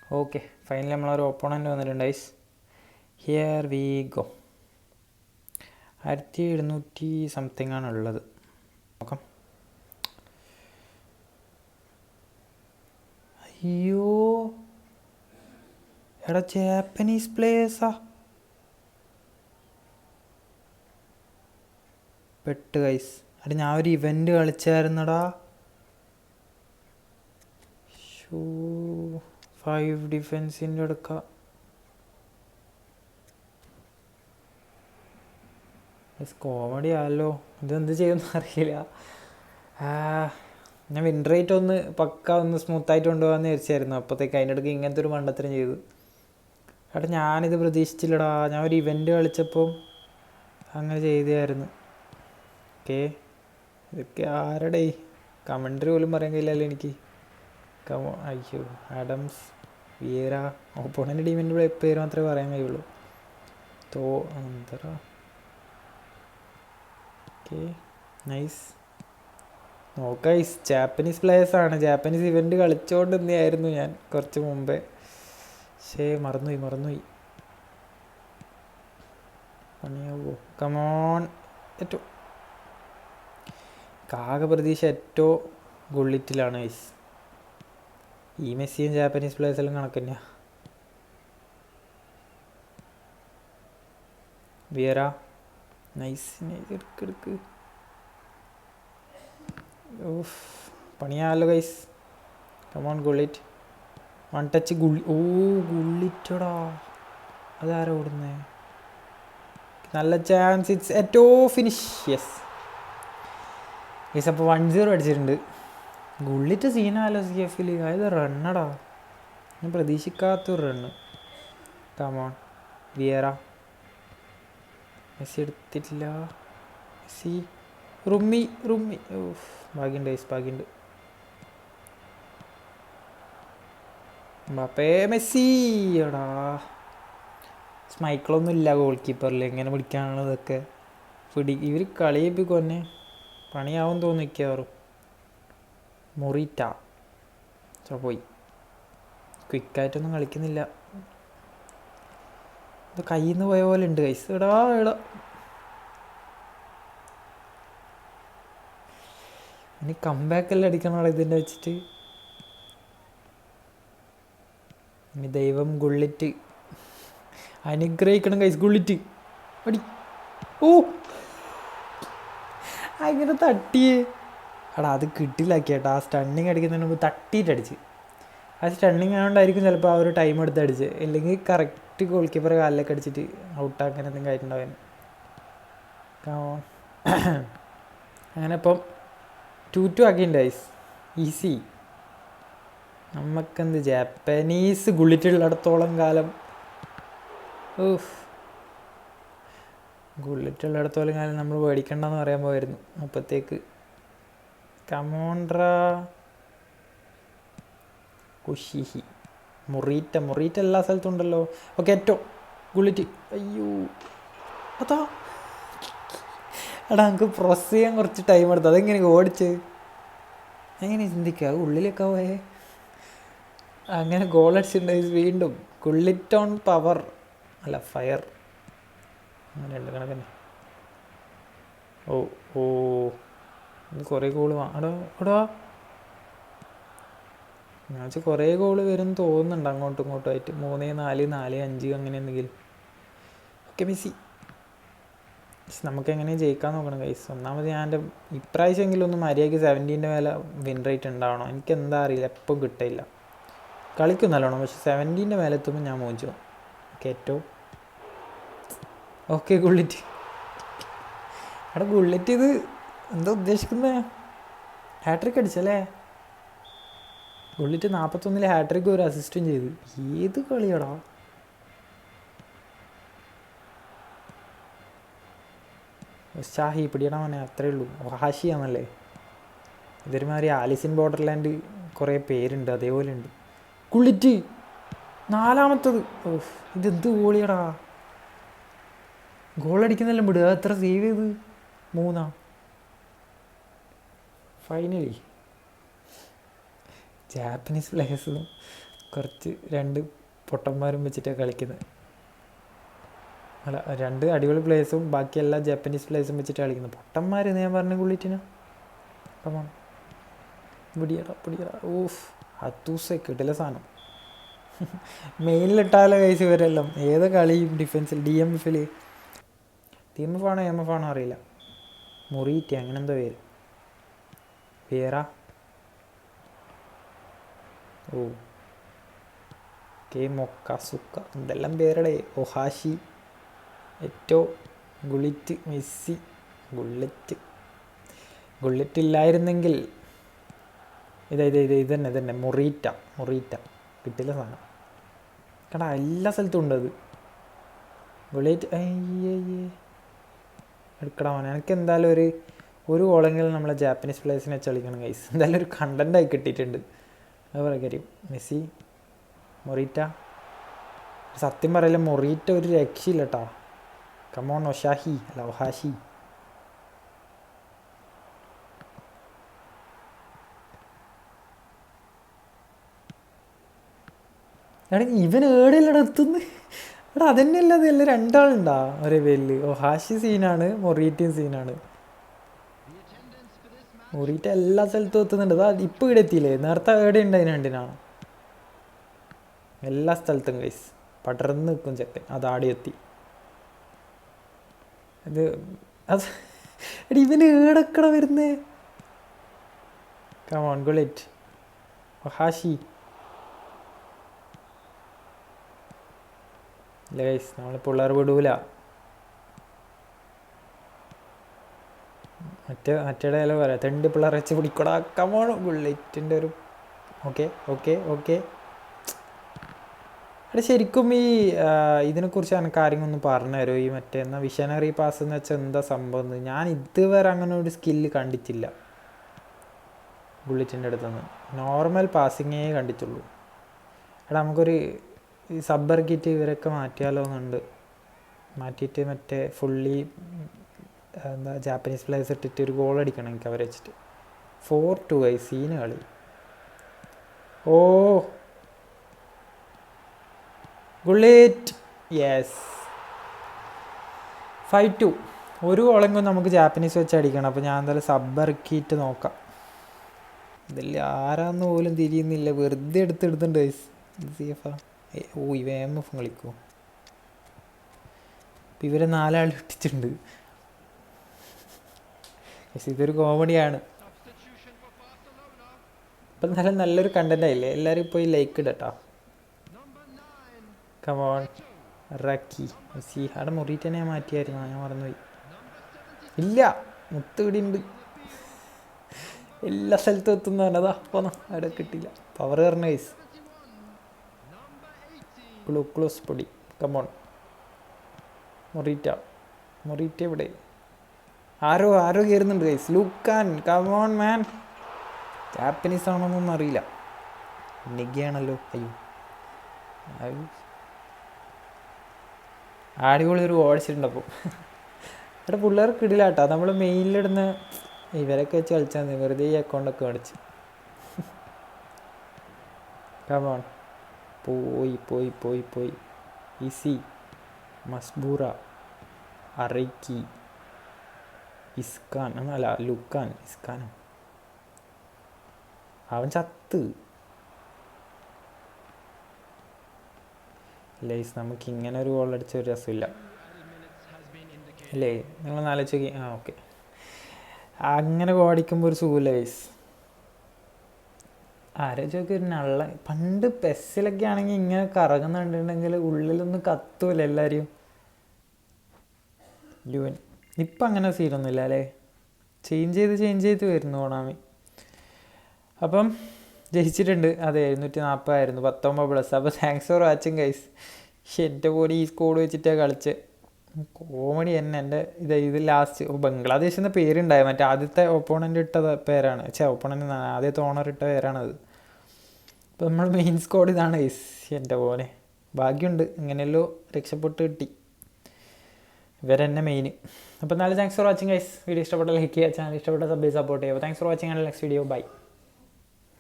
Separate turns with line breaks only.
Okay, finally നമ്മളൊരു opponent വന്നിട്ടുണ്ട് guys. Here we go. 1700 something ആണ് ഉള്ളത്. നോക്കാം. അയ്യോ എടാ, ജാപ്പനീസ് പ്ലേയേഴ്സാ. പെട്ട് ഗൈസ്. എടാ, ഞാൻ ഒരു ഇവൻ്റ് കളിച്ചായിരുന്നടാ. 5 ഡിഫെൻസിൻ്റെ എടുക്കാം. കോമഡി ആണല്ലോ. ഇതെന്ത് ചെയ്യുമെന്ന് അറിയില്ല. ഞാൻ വിൻ റേറ്റ് ഒന്ന് പക്ക ഒന്ന് സ്മൂത്തായിട്ട് കൊണ്ടുപോകാമെന്ന് വിചാരിച്ചായിരുന്നു. അപ്പോഴത്തേക്ക് അതിൻ്റെ ഇടയ്ക്ക് ഇങ്ങനത്തെ ഒരു മണ്ടത്തരം ചെയ്തു. എടാ, ഞാനിത് പ്രതീക്ഷിച്ചില്ലടാ. ഞാൻ ഒരു ഇവൻ്റ് കളിച്ചപ്പം അങ്ങനെ ചെയ്തായിരുന്നു. ഓക്കെ, ഇതൊക്കെ ആരുടെ കമൻട്രി പോലും പറയാൻ കഴിയില്ലല്ലോ എനിക്ക്. അയ്യോ, ആഡംസ്, വിയേര. ഓപ്പോണൻ്റ് ടീമിൻ്റെ പേര് മാത്രമേ പറയാൻ കഴിയുള്ളൂ. എന്താ. Okay, nice. നോക്കൈസ്, ജാപ്പനീസ് പ്ലേയേഴ്സാണ്. ജാപ്പനീസ് ഇവൻ്റ് കളിച്ചുകൊണ്ട് തന്നെയായിരുന്നു ഞാൻ കുറച്ച് മുമ്പേ. മറന്നുപോയി. പണിയാവോ? കമോൺ. ഏറ്റവും കാക പ്രതീക്ഷ ഏറ്റവും ഗുള്ളിറ്റിലാണ് ഗൈസ്. ഈ മെസ്സിയും ജാപ്പനീസ് പ്ലേയേഴ്സെല്ലാം കണക്ക് തന്നെയാണ്. Vieira, nice. എടുക്ക്. ഓഫ്, പണിയാണല്ലോ guys. Come on Gullit. One touch ഗുള്ളിറ്റടാ. അതാരാ ഓടുന്നേ? നല്ല ചാൻസ്. ഇറ്റ്സ് ഏറ്റവും ഫിനിഷ്. യെസ് ഗൈസ്, അപ്പോൾ 1-0 അടിച്ചിട്ടുണ്ട്. ഗുള്ളിറ്റ് സീനാലോ സി എഫിൽ. അതായത് റണ്ണടാ, ഞാൻ പ്രതീക്ഷിക്കാത്തൊരു റണ്ണ്. Come on Vieira. മെസ്സി എടുത്തിട്ടില്ല. മെസ്സി, റുമ്മി. ഓഫ്, ഭാഗ്യമുണ്ട് ഗൈസ്, ഭാഗ്യമുണ്ട്. Mbappe, Messi. എടാ, സ്മൈക്കിളൊന്നും ഇല്ല ഗോൾ കീപ്പറിൽ. എങ്ങനെ പിടിക്കാനുള്ളതൊക്കെ ഇവർ കളിയിപ്പിക്കൊന്നെ പണിയാവും തോന്നിക്കാറും. മൊറീറ്റ പോയി. ക്വിക്കായിട്ടൊന്നും കളിക്കുന്നില്ല. ഇത് കയ്യിൽ നിന്ന് പോയ പോലെ ഉണ്ട് ഗൈസ്. എടാ ഇനി കംബാക്കെല്ലാം അടിക്കണം ഇതിൻ്റെ വെച്ചിട്ട്. ഇനി ദൈവം ഗുള്ളിറ്റ് അനുഗ്രഹിക്കണം ഗൈസ്. ഗുള്ളിറ്റ് അടി. ഓ, അങ്ങനെ തട്ടിയേ. എടാ, അത് കിട്ടില്ലാക്കിയേട്ടാ. ആ സ്റ്റണ്ണിങ് അടിക്കുന്നതിന് മുമ്പ് തട്ടിയിട്ടടിച്ച്. ആ സ്റ്റണ്ണിങ് ആയതുകൊണ്ടായിരിക്കും ചിലപ്പോൾ ആ ഒരു ടൈം എടുത്ത് അടിച്ച്. അല്ലെങ്കിൽ കറക്റ്റ് ഗോൾ കീപ്പർ കാലിലേക്ക് അടിച്ചിട്ട് ഔട്ടാക്കാൻ എന്തെങ്കിലും ആയിട്ടുണ്ടാവാൻ. അങ്ങനെ ഇപ്പം 2-2 ആക്കിയിട്ടുണ്ട് ഗൈസ്. ഈസി. നമുക്കെന്ത്, ജാപ്പനീസ് ഗുള്ളിറ്റുള്ളിടത്തോളം കാലം. ഗുള്ളിറ്റുള്ളിടത്തോളം കാലം നമ്മൾ പേടിക്കണ്ടെന്ന് പറയാൻ പോയിരുന്നു. അപ്പോഴത്തേക്ക് കമോണ്ട്രാ. കുഷിഹി. മൊറീറ്റ എല്ലാ സ്ഥലത്തും ഉണ്ടല്ലോ. ഓക്കെ, ഏറ്റവും ഗുള്ളിറ്റ്. അയ്യോ, അതാ. എടാ, നമുക്ക് പ്രൊസ് ചെയ്യാൻ കുറച്ച് ടൈം എടുത്തു. അതെങ്ങനെ ഓടിച്ച് എങ്ങനെ ചിന്തിക്കുക? ഉള്ളിലൊക്കെ പോയേ. അങ്ങനെ ഗോൾ അടിച്ചിട്ടുണ്ടെങ്കിൽ വീണ്ടും ഗുള്ളിറ്റ് ഓൺ പവർ അല്ല ഫയർ. അങ്ങനെ ഉണ്ട് കണക്കന്നെ. ഓ ഇത് കുറേ ഗോള് എടാ ഞാൻ വെച്ചാൽ കുറേ ഗോള് വരും തോന്നുന്നുണ്ട് അങ്ങോട്ടും ഇങ്ങോട്ടും ആയിട്ട്. 3-4, 4-5 അങ്ങനെ എന്തെങ്കിലും. Okay, Messi. നമുക്ക് എങ്ങനെയും ജയിക്കാൻ നോക്കണം ഗൈസ്. ഒന്നാമത് ഞാൻ എൻ്റെ ഇപ്രാവശ്യമെങ്കിലും ഒന്ന് മര്യാദയ്ക്ക് 70 മേലെ വിൻ റേറ്റ് ഉണ്ടാവണം. എനിക്ക് എന്താ അറിയില്ല, എപ്പം കിട്ടില്ല. കളിക്കും നല്ലോണം, പക്ഷെ 70 മേലെ എത്തുമ്പോൾ ഞാൻ മോചിച്ചു. ഏറ്റവും ഓക്കെ ഗുള്ളിറ്റ്. എടാ, ഗുള്ളിറ്റ് ഇത് എന്താ ഉദ്ദേശിക്കുന്നത്? ഹാട്രിക് അടിച്ചല്ലേ? ഗുള്ളിറ്റ് 41 ഹാട്രിക്കും ഒരു അസിസ്റ്റും ചെയ്തു. ഏത് കളിയാടാ? ഷാഹി പിടിയണ മോനെ, അത്രേ ഉള്ളൂ. ഹാഷിയാണല്ലേ? ഇതൊരുമാതിരി ആലിസിൻ ബോർഡർലാൻഡ് കുറേ പേരുണ്ട്, അതേപോലെ ഉണ്ട്. ഗുള്ളിറ്റ് 4ാമത്തത്. ഇതെന്ത് ഗോളിയടാ? ഗോളടിക്കുന്നെല്ലാം വിടുക. എത്ര സേവ് ചെയ്ത്? 3. ഫൈനലി ജാപ്പനീസ് പ്ലേയേഴ്സും കുറച്ച് 2 പൊട്ടന്മാരും വെച്ചിട്ടാണ് കളിക്കുന്നത്. അല്ല 2 അടിപൊളി പ്ലേയേഴ്സും ബാക്കി എല്ലാ ജാപ്പനീസ് പ്ലേയേഴ്സും വെച്ചിട്ടാണ് കളിക്കുന്നത്. പൊട്ടന്മാർ ഞാൻ പറഞ്ഞ ഗുള്ളിറ്റിനാ. കമാൺ പിടിയടാ. ഓഫ് അത്തൂസെ കിട്ടില്ല സാധനം. മെയിനിലിട്ടാലോ കൈസ് ഇവരെല്ലാം ഏത് കളിയും ഡിഫൻസിൽ DMF ആണോ MF ആണോ അറിയില്ല. മൊറീറ്റി അങ്ങനെ എന്തോ പേര്. പേരാ ഓ മൊക്കാസുക്ക എന്തെല്ലാം പേരടെ. ഒഹാഷി, എറ്റോ, ഗുളിറ്റ്, മെസ്സി. ഗുള്ളിറ്റ് ഇല്ലായിരുന്നെങ്കിൽ ഇതന്നെ മൊറീറ്റ കിട്ടില്ല സാധനം. കടാ എല്ലാ സ്ഥലത്തും ഉണ്ട് അത്. ഗുള്ളിറ്റ് അയ്യേ എടുക്കടാ മോനെ. എനിക്ക് എന്തായാലും ഒരു ഗോളെങ്കിലും നമ്മളെ ജാപ്പനീസ് പ്ലേയേഴ്സിനെ വെച്ച് കളിക്കണം ഗൈസ്. എന്തായാലും ഒരു കണ്ടൻ്റായി കിട്ടിയിട്ടുണ്ട്. അത് പറയാൻ കാര്യം. മെസ്സി, മൊറീറ്റ. സത്യം പറയില്ല മൊറീറ്റ ഒരു രക്ഷയില്ല കേട്ടോ. കമോൺ ഒഹാഷി. എടാ ഇവൻ ഏടെയല്ലടാ എത്തുന്നത്. എടാ അതന്നെ അല്ലാതെ എല്ലാം 2 ആളുണ്ടാ ഒരേ പേരിൽ. ഒഹാഷി സീനാണ്, മൊറീറ്റയും സീനാണ്. മൊറീറ്റ എല്ലാ സ്ഥലത്തും എത്തുന്നുണ്ട്. അതാ ഇപ്പം ഇവിടെ എത്തിയില്ലേ. നേരത്തെ ഏടെ ഉണ്ടായിന് രണ്ടിനാ. എല്ലാ സ്ഥലത്തും ഗൈസ് പടർന്ന് നിൽക്കും ചെക്കൻ. അത് ആടി എത്തി. അത് എടി ഇവന് ഏടക്കട വരുന്നേ. കമോൺ ഗുളിറ്റ്. ഒഹാഷി ഇല്ല ഗൈസ്, നമ്മൾ പിള്ളേർ വിടൂല. മറ്റേടെ പറയാം തെണ്ടി പിള്ളേർ വെച്ച് പിടിക്കടാ. കമോൺ ബുള്ളറ്റിൻ്റെ ഒരു ഓക്കെ. എടാ ശരിക്കും ഈ ഇതിനെക്കുറിച്ച് എനിക്ക് ആരെങ്കിലും ഒന്ന് പറഞ്ഞു തരുമോ? ഈ മറ്റേ വിഷനറി പാസ് എന്ന് വെച്ചാൽ എന്താ സംഭവം? ഞാൻ ഇതുവരെ അങ്ങനെ ഒരു സ്കില്ല് കണ്ടിട്ടില്ല ബുള്ളറ്റിൻ്റെ അടുത്തുനിന്ന്. നോർമൽ പാസിങ്ങേ കണ്ടിട്ടുള്ളൂ. എടാ നമുക്കൊരു ഈ സബ്ബർ കിറ്റ് ഇവരൊക്കെ മാറ്റിയാലോ എന്നുണ്ട്. മാറ്റിയിട്ട് മറ്റേ ഫുള്ളി ജാപ്പനീസ് പ്ലേയേഴ്സ് ഇട്ടിട്ട് ഒരു ഗോൾ അടിക്കണം എനിക്ക് അവരെ വെച്ചിട്ട്. 4-2 സീന് കളി. ഓ ഗുള്ളിറ്റ് യെസ് 5-2. ഒരു ഗോളെങ്കിലും നമുക്ക് ജാപ്പനീസ് വെച്ച് അടിക്കണം. അപ്പോൾ ഞാൻ എന്തായാലും സബ്ബ് ഇറക്കിയിട്ട് നോക്കാം. ഇതിൽ ആരാന്ന് പോലും തിരിയുന്നില്ല. വെറുതെ എടുത്തിട്ടുണ്ട് സേഫാ. ഇവ MF കളിക്കുമോ? ഇപ്പം ഇവരെ 4 ആൾ ഇട്ടിട്ടുണ്ട്. ഇതൊരു കോമഡിയാണ്. ഇപ്പം നല്ലൊരു കണ്ടന്റ് ആയില്ലേ. എല്ലാവരും പോയി ലൈക്ക് ഇടട്ടോ. കമോൺ റക്കി മെസ്സി. അവിടെ മൊറീറ്റനെ മാറ്റിയായിരുന്നു, ഞാൻ മറന്നുപോയി. ഇല്ല മുത്തുപിടി ഉണ്ട്. എല്ലാ സ്ഥലത്തും എത്തുന്നതാണ്. അതാ പോന്ന അവിടെ കിട്ടിയില്ല. പവർ കയറണ ഗൈസ്. ഗ്ലൂക്കോസ് പൊടി. കമോൺ മൊറീറ്റ ഇവിടെ. ആരോ കയറുന്നുണ്ട് ഗൈസ്. ലൂക്കാൻ കമോൺ മാൻ. ജാപ്പനീസ് ആണോന്നൊന്നും അറിയില്ല. നെഗിയാണല്ലോ. അയ്യോ അടിപൊളി ഒരു ഓടിച്ചിട്ടുണ്ട്. അപ്പോൾ ഇവിടെ പിള്ളേർക്ക് ഇടില്ല കേട്ടോ. നമ്മൾ മെയിനിലിടുന്ന ഇവരൊക്കെ വെച്ച് കളിച്ചാൽ മതി. വെറുതെ ഈ അക്കൗണ്ടൊക്കെ മേടിച്ച്. കമോൺ പോയി ഈസി. മസ്ബൂറ, അറൈക്കി, ഇസ്കാൻ അല്ല ലുക്കാൻ. ഇസ്കാനോ അവൻ ചത്ത്. ലൈസ് നമുക്ക് ഇങ്ങനെ ഒരു ഗോൾ അടിച്ച ഒരു രസമില്ല അല്ലേ? നിങ്ങളൊന്ന് ആലോചിച്ച് നോക്കി. ഓക്കെ അങ്ങനെ ഗോളടിക്കുമ്പോൾ ഒരു സുഖമില്ല ലൈസ്. ആരോചൊക്കെ ഒരു നള്ള. പണ്ട് പെസ്സിലൊക്കെ ആണെങ്കിൽ ഇങ്ങനെ കറങ്ങുന്നുണ്ടെങ്കിൽ ഉള്ളിലൊന്നും കത്തൂല എല്ലാവരും. ലുവൻ ഇപ്പം അങ്ങനെ സീനൊന്നുമില്ല അല്ലേ. ചേഞ്ച് ചെയ്ത് വരുന്നു ഓണാമി. അപ്പം ജയിച്ചിട്ടുണ്ട്. അതെ 740 ആയിരുന്നു. 19+. അപ്പോൾ താങ്ക്സ് ഫോർ വാച്ചിങ് ഗൈസ്. എൻ്റെ പോലെ ഈ സ്കോഡ് വെച്ചിട്ടാണ് കളിച്ച്. കോമഡി തന്നെ. എൻ്റെ ഇത് ലാസ്റ്റ് ബംഗ്ലാദേശ് എന്ന പേരുണ്ടായ മറ്റേ ആദ്യത്തെ ഓപ്പോണൻ്റ് ഇട്ട പേരാണ്. ഓപ്പോണൻ്റ് ആദ്യത്തെ ഓണർ ഇട്ട പേരാണത്. അപ്പോൾ നമ്മൾ മെയിൻ സ്കോഡ് ഇതാണ് ഗൈസ്. എൻ്റെ പോലെ ഭാഗ്യമുണ്ട്, ഇങ്ങനെയല്ലോ രക്ഷപ്പെട്ട് കിട്ടി. ഇവരെന്നെ മെയിൻ. അപ്പോൾ എന്നാലും thanks for watching guys. Video ഇഷ്ടപ്പെട്ട ലൈക്ക് ചെയ്യുക, ചാനൽ ഇഷ്ടപ്പെട്ട സബ്ബൈ സപ്പോർട്ട് ചെയ്യുക. Thanks for watching and next video bye.